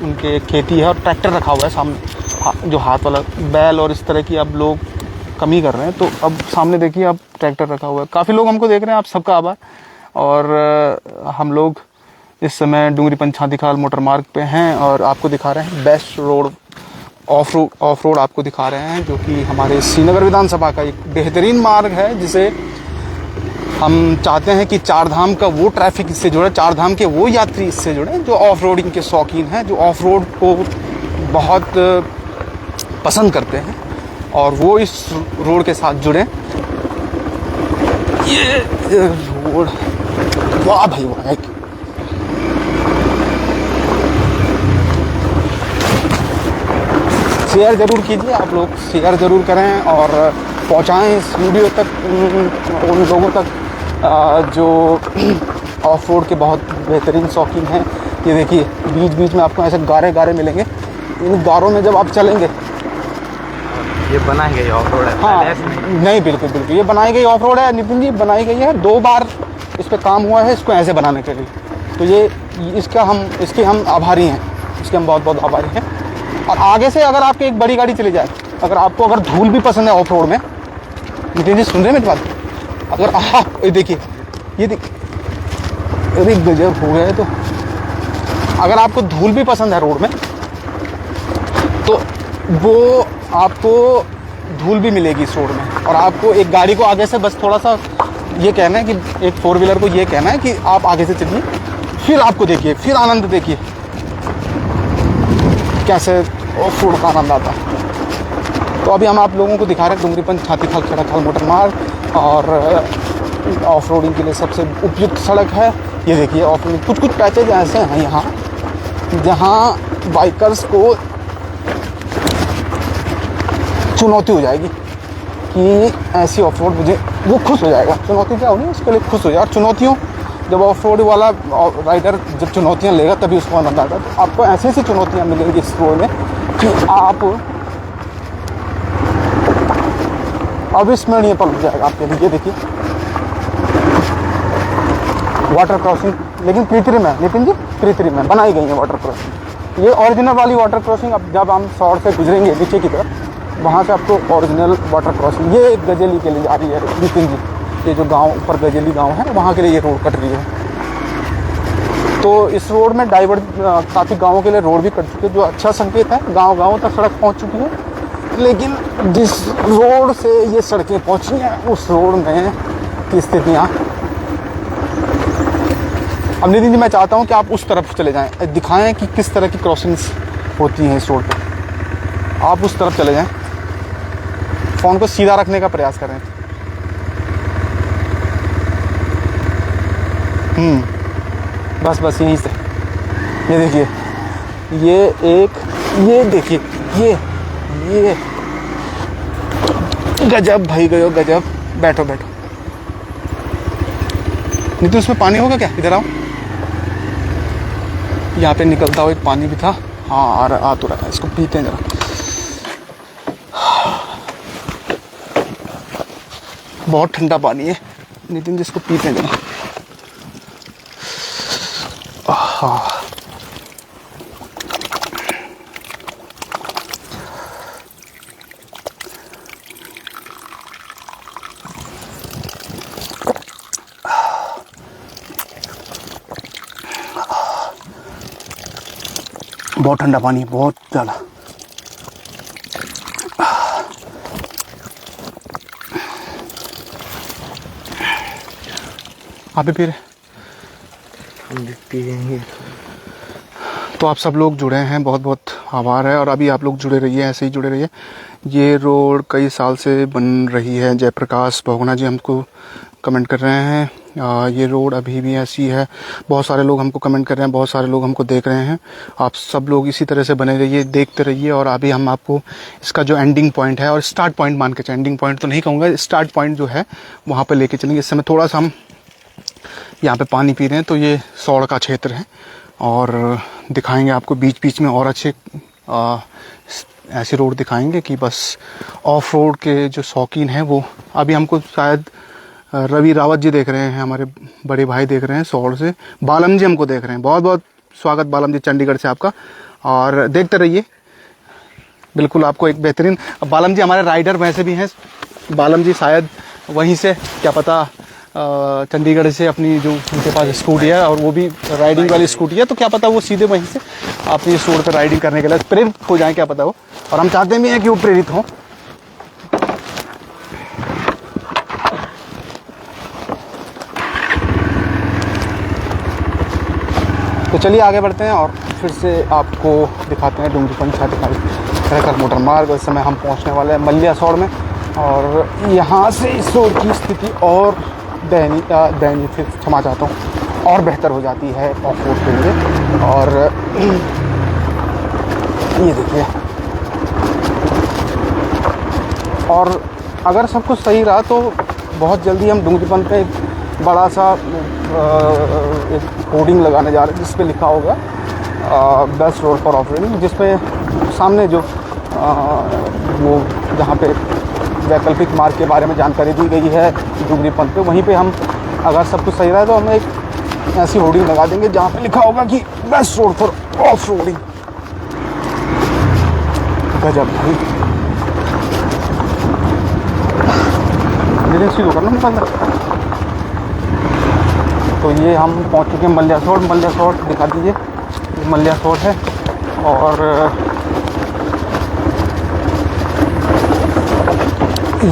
उनके खेती है और ट्रैक्टर रखा हुआ है सामने, जो हाथ वाला बैल और इस तरह की अब लोग कमी कर रहे हैं। तो अब सामने देखिए अब ट्रैक्टर रखा हुआ है, काफ़ी लोग हमको देख रहे हैं, आप सबका आभार। और हम लोग इस समय डुंगरीपन छातीखाल मोटर मार्ग पे हैं और आपको दिखा रहे हैं बेस्ट रोड, ऑफ रोड आपको दिखा रहे हैं, जो कि हमारे श्रीनगर विधानसभा का एक बेहतरीन मार्ग है, जिसे हम चाहते हैं कि चार धाम का वो ट्रैफिक इससे जुड़े, चार धाम के वो यात्री इससे जुड़े जो ऑफ रोडिंग के शौकीन हैं, जो ऑफ रोड को बहुत पसंद करते हैं और वो इस रोड के साथ जुड़े। ये रोड, वाह भाई वाह, शेयर ज़रूर कीजिए, आप लोग शेयर ज़रूर करें और पहुंचाएं इस वीडियो तक उन लोगों तक जो ऑफ रोड के बहुत बेहतरीन शौकीन हैं। ये देखिए बीच बीच में आपको ऐसे गारे मिलेंगे, इन गारों में जब आप चलेंगे, ये बनाई गई ऑफ रोड है। हाँ नहीं, बिल्कुल ये बनाई गई ऑफ रोड है नितिन जी, बनाई गई है, 2 बार इस पर काम हुआ है इसको ऐसे बनाने के लिए। तो ये इसके हम आभारी हैं, इसके हम बहुत बहुत आभारी हैं। और आगे से अगर आपकी एक बड़ी गाड़ी चली जाए, अगर धूल भी पसंद है ऑफ रोड में, नितिन जी सुन रहे हैं मेरी बात, अगर आप देखिए ये अरे गजब हो गया है। तो अगर आपको धूल भी पसंद है रोड में, तो वो आपको धूल भी मिलेगी इस रोड में। और आपको एक गाड़ी को आगे से बस थोड़ा सा ये कहना है कि एक 4 व्हीलर को ये कहना है कि आप आगे से चलिए, फिर आपको देखिए, फिर आनंद देखिए कैसे ऑफ रोड का आनंद आता है। तो अभी हम आप लोगों को दिखा रहे हैं डुंगरीपन छातीखाल खेड़ाखाल मोटर मार्ग, और ऑफ रोडिंग के लिए सबसे उपयुक्त सड़क है। ये देखिए ऑफ रोडिंग, कुछ पैचेज ऐसे हैं यहाँ जहाँ बाइकर्स को चुनौती हो जाएगी कि ऐसी ऑफ रोड मुझे, वो खुश हो जाएगा। चुनौती क्या होगी उसके लिए खुश हो जाएगा। और चुनौतियों, जब ऑफ रोड वाला राइडर जब चुनौतियाँ लेगा तभी उसको आनंद आता है। तो आपको ऐसी ऐसी चुनौतियाँ मिलेंगी इस रोड में कि आप अविस्मरणीय पल हो जाएगा आपके लिए। देखिए वाटर क्रॉसिंग, लेकिन कृत्रिम है नितिन जी, कृत्रिम है, बनाई गई है वाटर क्रॉसिंग। ये ओरिजिनल वाली वाटर क्रॉसिंग, अब जब हम सौर से गुजरेंगे नीचे की तरफ, वहाँ से आपको ओरिजिनल वाटर क्रॉसिंग, ये एक गजेली के लिए जा रही है नितिन जी, ये जो गांव ऊपर गजेली गांव है वहाँ के लिए ये रोड कट रही है। तो इस रोड में काफ़ी गाँवों के लिए रोड भी कट चुकी है, जो अच्छा संकेत है, गाँव तक सड़क पहुँच चुकी है। लेकिन जिस रोड से ये सड़कें पहुँची हैं उस रोड में की स्थितियाँ, अब नितिन जी मैं चाहता हूँ कि आप उस तरफ चले जाएं, दिखाएं कि किस तरह की क्रॉसिंग्स होती हैं इस रोड पर। आप उस तरफ चले जाएं, फ़ोन को सीधा रखने का प्रयास करें। बस यहीं से, ये देखिए, ये देखिए, ये गजब भाई गजब। बैठो नितिन, उसमें पानी होगा क्या? इधर आओ, यहाँ पे निकलता हुआ एक पानी भी था। हाँ आ तो रहा है, इसको पीते हैं जरा। बहुत ठंडा पानी है नितिन जी, इसको पीते हैं जरा। हाँ बहुत ठंडा पानी, बहुत ज़्यादा। आप भी पी रहे? हम भी पिएंगे। तो आप सब लोग जुड़े हैं, बहुत बहुत आभार है। और अभी आप लोग जुड़े रहिए, ऐसे ही जुड़े रहिए। ये रोड कई साल से बन रही है। जयप्रकाश बहुगुणा जी हमको कमेंट कर रहे हैं ये रोड अभी भी ऐसी है। बहुत सारे लोग हमको कमेंट कर रहे हैं, बहुत सारे लोग हमको देख रहे हैं। आप सब लोग इसी तरह से बने रहिए, देखते रहिए। और अभी हम आपको इसका जो एंडिंग पॉइंट है और स्टार्ट पॉइंट मान के चलें, एंडिंग पॉइंट तो नहीं कहूँगा, स्टार्ट पॉइंट जो है वहाँ पर लेके चलेंगे। इस समय थोड़ा सा हम यहाँ पे पानी पी रहे हैं, तो ये सौड़ का क्षेत्र है और दिखाएंगे आपको बीच बीच में और अच्छे ऐसी रोड दिखाएंगे कि बस ऑफ रोड के जो शौकीन हैं वो। अभी हमको शायद रवि रावत जी देख रहे हैं, हमारे बड़े भाई देख रहे हैं सौड़ से। बालम जी हमको देख रहे हैं, बहुत बहुत स्वागत बालम जी चंडीगढ़ से आपका। और देखते रहिए, बिल्कुल आपको एक बेहतरीन। बालम जी हमारे राइडर वैसे भी हैं। बालम जी शायद वहीं से, क्या पता, चंडीगढ़ से अपनी जो उनके पास स्कूटी है और वो भी राइडिंग वाली स्कूटी है, तो क्या पता वो सीधे वहीं से अपनी इस रोड पर राइडिंग करने के लिए प्रेरित हो जाए, क्या पता वो। और हम चाहते भी हैं कि वो प्रेरित हों। तो चलिए आगे बढ़ते हैं और फिर से आपको दिखाते हैं डूंगरी पंचायत का मोटर मार्ग। इस समय हम पहुंचने वाले हैं मल्यासौड़ में और यहाँ से इस रोड की स्थिति और दयनीय फिर क्षमा चाहता हूँ, और बेहतर हो जाती है ऑफ रोड के लिए। और ये देखिए, और अगर सब कुछ सही रहा तो बहुत जल्दी हम डूंगरीपन पे एक बड़ा सा एक होर्डिंग लगाने जा रहे हैं जिस पे लिखा होगा best road for off roading, जिसपे सामने जो वो जहाँ पे वैकल्पिक मार्ग के बारे में जानकारी दी गई है डूंगरीपन पे, वहीं पे हम अगर सब कुछ सही रहा तो हम एक ऐसी होर्डिंग लगा देंगे जहाँ पे लिखा होगा कि best road for off roading. गजब भाई, शुरू करना मतलब। तो ये हम पहुंच चुके हैं मल्यासौड़। मल्यासौड़ दिखा दीजिए, मल्यासौड़ है। और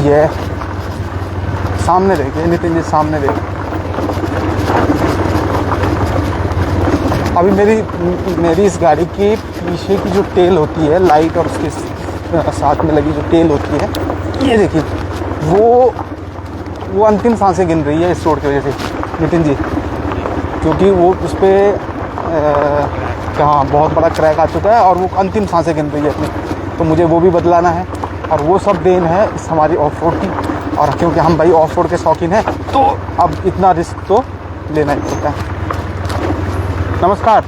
ये सामने देखिए नितिन जी, सामने देखिए। अभी मेरी इस गाड़ी की पीछे की जो टेल होती है, लाइट और उसके साथ में लगी जो टेल होती है, ये देखिए वो अंतिम सांसें गिन रही है इस रोड की वजह से नितिन जी, क्योंकि वो उस पर कहाँ बहुत बड़ा क्रैक आ चुका है और वो अंतिम सांसें गिन रही है अपनी। तो मुझे वो भी बदलाना है और वो सब देन है इस हमारी ऑफ रोड की। और क्योंकि हम भाई ऑफ रोड के शौकीन हैं तो अब इतना रिस्क तो लेना ही पड़ता है। नमस्कार,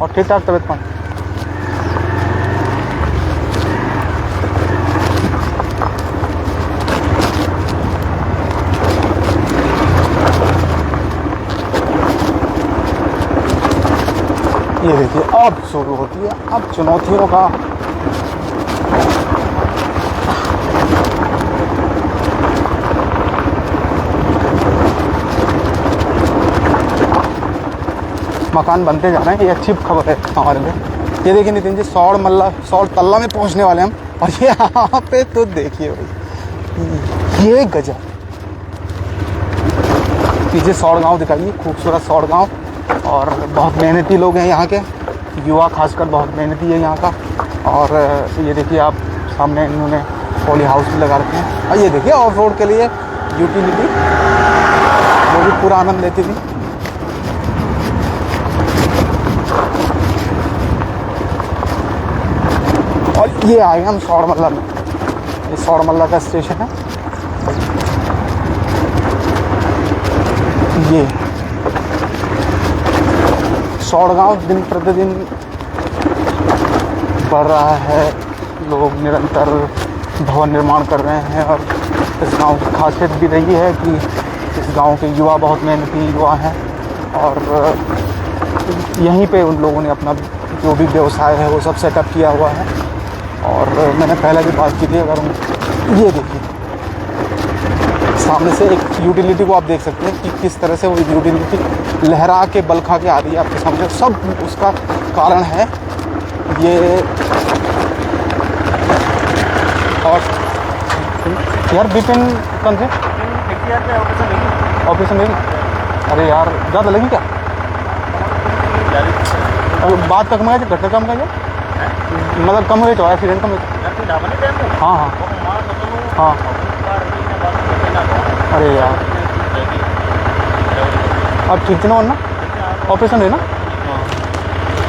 और ठीक ठाक तबीयत पानी? ये देखिए अब शुरू होती है अब चुनौतियों का। मकान बनते जा रहे हैं, ये अच्छी खबर है हमारे लिए। ये देखिए नितिन जी, सौड़ तल्ला में पहुंचने वाले हम। और ये यहाँ पे तो देखिए भाई, ये गजब। पीछे सौड़ गांव दिखाइए, खूबसूरत सौड़ गांव। और बहुत मेहनती लोग हैं यहाँ के, युवा खासकर बहुत मेहनती है यहाँ का। और ये देखिए आप सामने इन्होंने पॉली हाउस भी लगा रखे हैं। और ये देखिए ऑफ रोड के लिए यूटिलिटी, वो भी पूरा आनंद लेती थी। और ये आए हम सौड़ मल्ला में, ये सौड़ मल्ला का स्टेशन है। ये सौड़ गाँव दिन प्रतिदिन बढ़ रहा है, लोग निरंतर भवन निर्माण कर रहे हैं। और इस गांव की खासियत भी रही है कि इस गांव के युवा बहुत मेहनती युवा हैं और यहीं पे उन लोगों ने अपना जो भी व्यवसाय है वो सब सेटअप किया हुआ है। और मैंने पहले भी बात की थी, अगर ये देखिए सामने से एक यूटिलिटी को आप देख सकते हैं कि किस तरह से वो यूटिलिटी लहरा के बल खा के आ रही है आपके सामने। सब उसका कारण है ये। और यार विपिन कौन से ऑपरेशन लेगी? अरे यार ज़्यादा लगी क्या? और बात का कम है, घटना कम का मतलब कम हुए तो एक्सीडेंट कम हुए। हाँ हाँ हाँ। अरे यार अब ठीक ना ना ऑपरेशन है ना?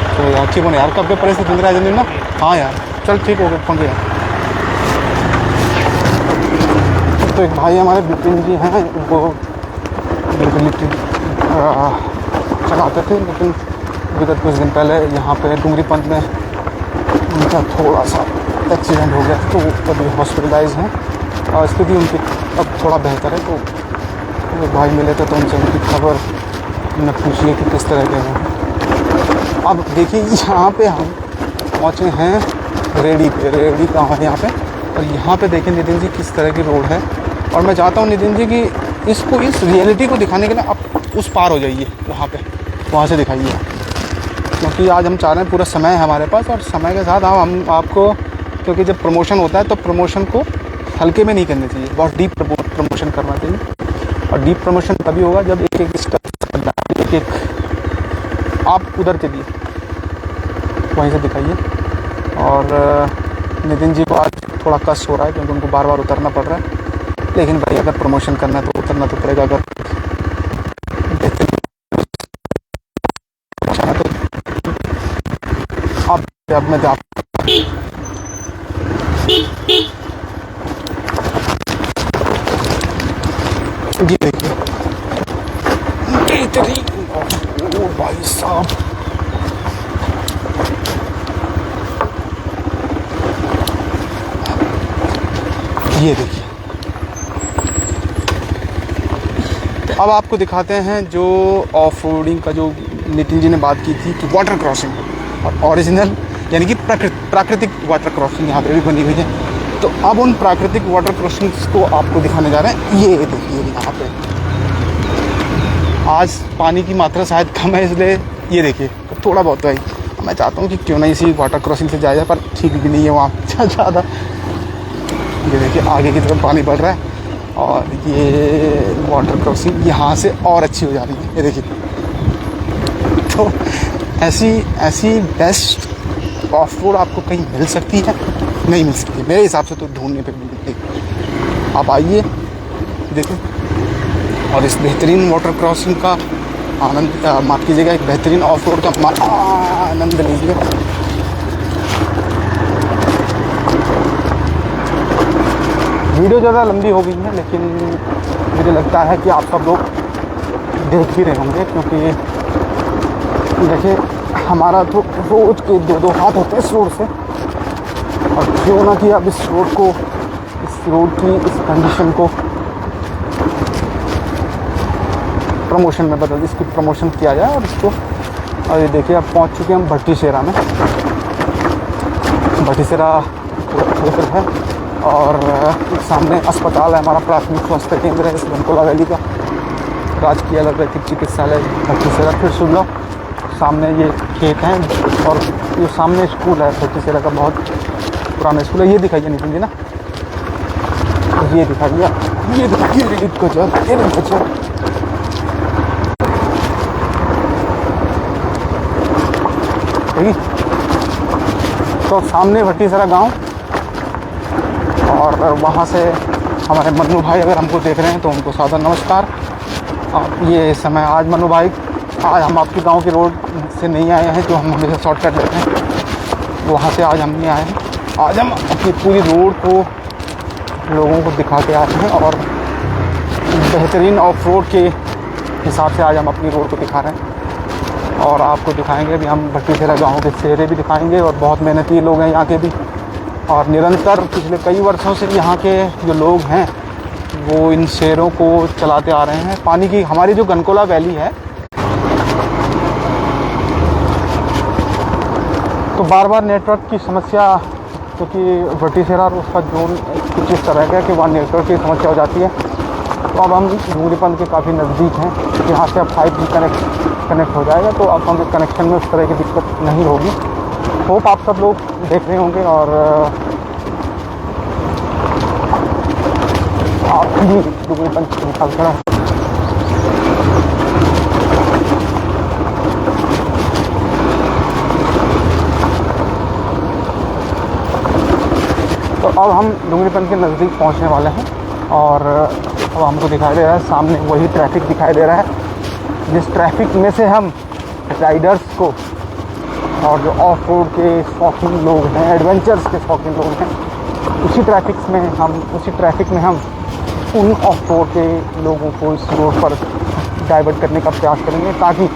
तो यार ठीक हो ना यार, कब के परे से जिंदा रह ना। हाँ यार चल ठीक हो गया, पंखे यार। तो एक भाई हमारे विपिन जी हैं, उनको यूटिलिटी चलाते थे, लेकिन विगत कुछ दिन पहले यहाँ पे डूंगरी पंथ में उनका थोड़ा सा एक्सीडेंट हो गया, तो अभी हॉस्पिटलाइज हैं और स्थिति उनकी अब थोड़ा बेहतर है। तो वो भाई मिले थे तो उनसे उनकी खबर न पूछिए कि किस तरह के हैं। अब देखिए यहाँ पे हम पहुँचे हैं रेडी पे। रेडी कहाँ है यहाँ पे? और यहाँ पे देखिए नितिन जी किस तरह की रोड है। और मैं चाहता हूँ नितिन जी कि इसको, इस रियलिटी को दिखाने के लिए आप उस पार हो जाइए, वहाँ से दिखाइए, क्योंकि आज हम चाह रहे हैं पूरा समय है हमारे पास। और समय के साथ हम आपको, क्योंकि जब प्रमोशन होता है तो प्रमोशन को हल्के में नहीं करना चाहिए, बहुत डीप प्रमोशन करना चाहिए। और डीप प्रमोशन तभी होगा जब एक एक स्टेप आप उधर चलिए, वहीं से दिखाइए। और नितिन जी को आज थोड़ा कष्ट हो रहा है क्योंकि उनको बार बार उतरना पड़ रहा है, लेकिन भाई अगर प्रमोशन करना है तो उतरना तो पड़ेगा। अगर अब मैं जी देखिए ओ भाई साहब, ये देखिए। अब आपको दिखाते हैं जो ऑफ रोडिंग का जो नितिन जी ने बात की थी कि वाटर क्रॉसिंग और ओरिजिनल यानी कि प्राकृतिक वाटर क्रॉसिंग यहाँ पे भी बनी हुई है। तो अब उन प्राकृतिक वाटर क्रॉसिंग्स को आपको दिखाने जा रहे हैं। ये देखिए यहाँ पे आज पानी की मात्रा शायद कम है, इसलिए ये देखिए थोड़ा बहुत भाई मैं चाहता हूँ कि क्यों ना इसी वाटर क्रॉसिंग से जाया जाए, पर ठीक भी नहीं है वहाँ ज़्यादा। ये देखिए आगे की तरफ पानी बढ़ रहा है और ये वाटर क्रॉसिंग यहाँ से और अच्छी हो जा रही है। ये देखिए, तो ऐसी बेस्ट ऑफ रोड आपको कहीं मिल सकती है? नहीं मिल सकती मेरे हिसाब से, तो ढूंढने पे मिलती। आप आइए देखिए और इस बेहतरीन वाटर क्रॉसिंग का आनंद, माफ़ कीजिएगा, एक बेहतरीन ऑफ रोड का आनंद लीजिए। वीडियो ज़्यादा लंबी हो गई है, लेकिन मुझे लगता है कि आप सब लोग देख ही रहे होंगे, क्योंकि देखिए हमारा तो रोज के दो हाथ होते हैं इस रोड से। और क्यों ना कि अब इस रोड की इस कंडीशन को प्रमोशन में इसकी प्रमोशन किया जाए और इसको। और ये देखिए अब पहुंच चुके हैं हम भट्टीसेरा में। भट्टीसेरा क्षेत्र है और सामने अस्पताल है, हमारा प्राथमिक स्वास्थ्य केंद्र है इस घनकोला वैली का, राजकीय आयुर्वेदिक चिकित्सालय भट्टीसेरा। फिर सुन लो सामने ये खेत हैं और ये सामने स्कूल है भट्टीसेरा का, बहुत पुराना स्कूल है। ये दिखाइए नितिन जी ना, ये दिखाइए, ये देखिए इनको जो ठीक। तो सामने भट्टीसेरा गांव और वहाँ से हमारे मन्नू भाई अगर हमको देख रहे हैं तो उनको सादर नमस्कार। ये समय आज मन्नू भाई, आज हम आपके गांव के रोड से नहीं आए हैं जो हम हमेशा शॉर्टकट लेते हैं, वहाँ से आज हम नहीं आए हैं। आज हम अपनी पूरी रोड को लोगों को दिखा के आए हैं और बेहतरीन ऑफ रोड के हिसाब से आज हम अपनी रोड को दिखा रहे हैं। और आपको दिखाएंगे भी हम भट्टीसेरा गाँव के चेहरे भी दिखाएंगे, और बहुत मेहनती लोग हैं यहाँ के भी, और निरंतर पिछले कई वर्षों से यहाँ के जो लोग हैं वो इन शेरों को चलाते आ रहे हैं। पानी की हमारी जो घनकोला वैली है तो बार बार नेटवर्क की समस्या, क्योंकि वर्टिसेरा उसका जोन कुछ इस तरह का है कि वहाँ नेटवर्क की समस्या हो जाती है। तो अब हम डूंगरीपन के काफ़ी नज़दीक हैं, यहाँ से अब 5G कनेक्ट हो जाएगा, तो अब हमें कनेक्शन में उस तरह की दिक्कत नहीं होगी। होप आप सब लोग देख रहे होंगे और आप भी डूंगरीपन के निकाल कर। तो अब हम डूंगरीपन के नज़दीक पहुंचने वाले हैं और अब हमको दिखाई दे रहा है सामने वही ट्रैफिक दिखाई दे रहा है, जिस ट्रैफिक में से हम राइडर्स को और जो ऑफ रोड के शौकीन लोग हैं, एडवेंचर्स के शौकीन लोग हैं, उसी ट्रैफिक में हम उन ऑफ रोड के लोगों को इस रोड पर डाइवर्ट करने का प्रयास करेंगे, ताकि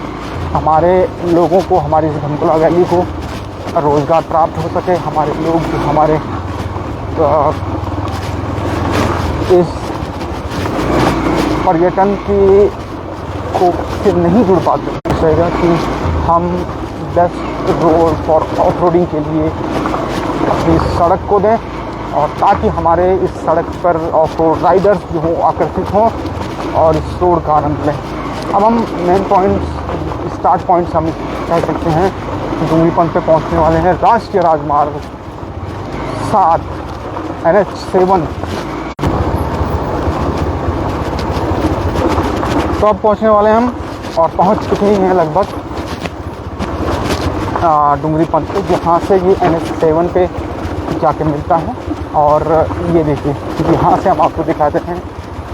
हमारे लोगों को, हमारी इस धमतोला वैली को रोज़गार प्राप्त हो सके। हमारे लोग जो हमारे इस पर्यटन की को फिर नहीं जुड़ पाते, रहेगा कि हम best road for off roading के लिए अपनी सड़क को दें, और ताकि हमारे इस सड़क पर ऑफ रोड राइडर्स जो हों आकर्षित हों और इस रोड का आनंद लें। अब हम मेन पॉइंट्स, स्टार्ट पॉइंट्स हम कह सकते हैं, डूंगरीपन पे पहुंचने वाले हैं। राष्ट्रीय राजमार्ग 7 NH7। तो अब पहुंचने वाले हम और पहुंच चुके ही हैं लगभग डूंगरीपन पे, जहाँ से ये NH7 पे जाके मिलता है। और ये देखिए, यहाँ से हम आपको दिखाते हैं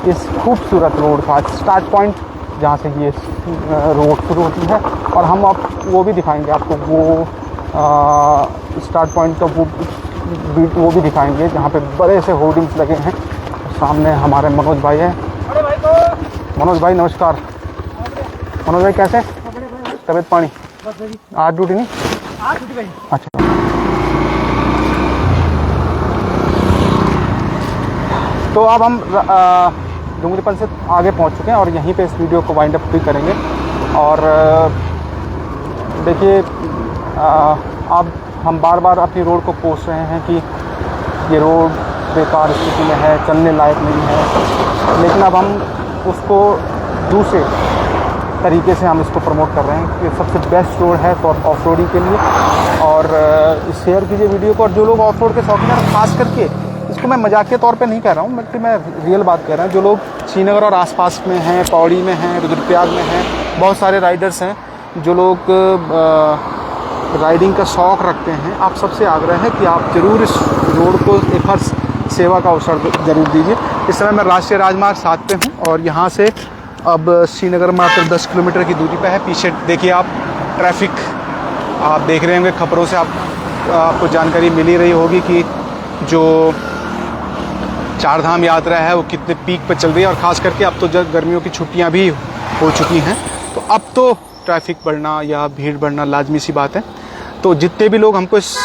इस खूबसूरत रोड का स्टार्ट पॉइंट, जहाँ से ये रोड शुरू होती है। और हम आप वो भी दिखाएंगे आपको, वो स्टार्ट पॉइंट का वो भी दिखाएंगे जहाँ पे बड़े से होर्डिंग्स लगे हैं। सामने हमारे मनोज भाई हैं। मनोज भाई नमस्कार। मनोज भाई कैसे, तबीयत पानी? आज ड्यूटी नहीं? आज ड्यूटी भाई। अच्छा, तो अब हम डूंगरीपन से आगे पहुंच चुके हैं और यहीं पे इस वीडियो को वाइंड अप भी करेंगे। और देखिए, अब हम बार बार अपनी रोड को कोस रहे हैं कि ये रोड बेकार स्थिति में है, चलने लायक नहीं है, लेकिन अब हम उसको दूसरे तरीके से हम इसको प्रमोट कर रहे हैं कि सबसे बेस्ट रोड है फॉर ऑफ रोडिंग के लिए। और शेयर कीजिए वीडियो को। और जो लोग ऑफ रोड के शौकीन हैं, खास करके इसको मैं मजाकिया तौर पे नहीं कह रहा हूँ, बल्कि मैं रियल बात कह रहा हूँ, जो लोग श्रीनगर और आसपास में हैं, पौड़ी में हैं, रुद्रप्रयाग में हैं, बहुत सारे राइडर्स हैं जो लोग राइडिंग का शौक़ रखते हैं। आप सबसे आग्रह है कि आप ज़रूर इस रोड को एक बार सेवा का अवसर ज़रूर दीजिए। इस समय मैं राष्ट्रीय राजमार्ग 7 पे हूँ और यहाँ से अब श्रीनगर मात्र 10 किलोमीटर की दूरी पे है। पीछे देखिए आप, ट्रैफिक आप देख रहे होंगे, खबरों से आपको जानकारी मिल ही रही होगी कि जो चारधाम यात्रा है वो कितने पीक पे चल रही है। और ख़ास करके अब तो जब गर्मियों की छुट्टियां भी हो चुकी हैं, तो अब तो ट्रैफिक बढ़ना या भीड़ बढ़ना लाजमी सी बात है। तो जितने भी लोग हमको इस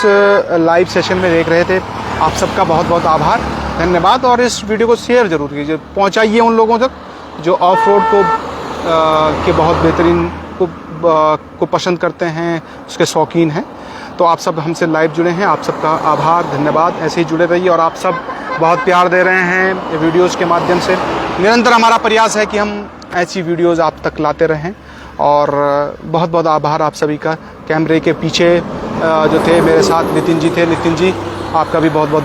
लाइव सेशन में देख रहे थे, आप सबका बहुत बहुत आभार, धन्यवाद। और इस वीडियो को शेयर ज़रूर कीजिए, पहुंचाइए उन लोगों तक जो ऑफ रोड को के बहुत बेहतरीन को पसंद करते हैं, उसके शौकीन हैं। तो आप सब हमसे लाइव जुड़े हैं, आप सबका आभार, धन्यवाद। ऐसे ही जुड़े रहिए और आप सब बहुत प्यार दे रहे हैं वीडियोज़ के माध्यम से। निरंतर हमारा प्रयास है कि हम ऐसी वीडियोज़ आप तक लाते रहें। और बहुत बहुत आभार आप सभी का। कैमरे के पीछे जो थे मेरे साथ नितिन जी थे, नितिन जी आपका भी बहुत बहुत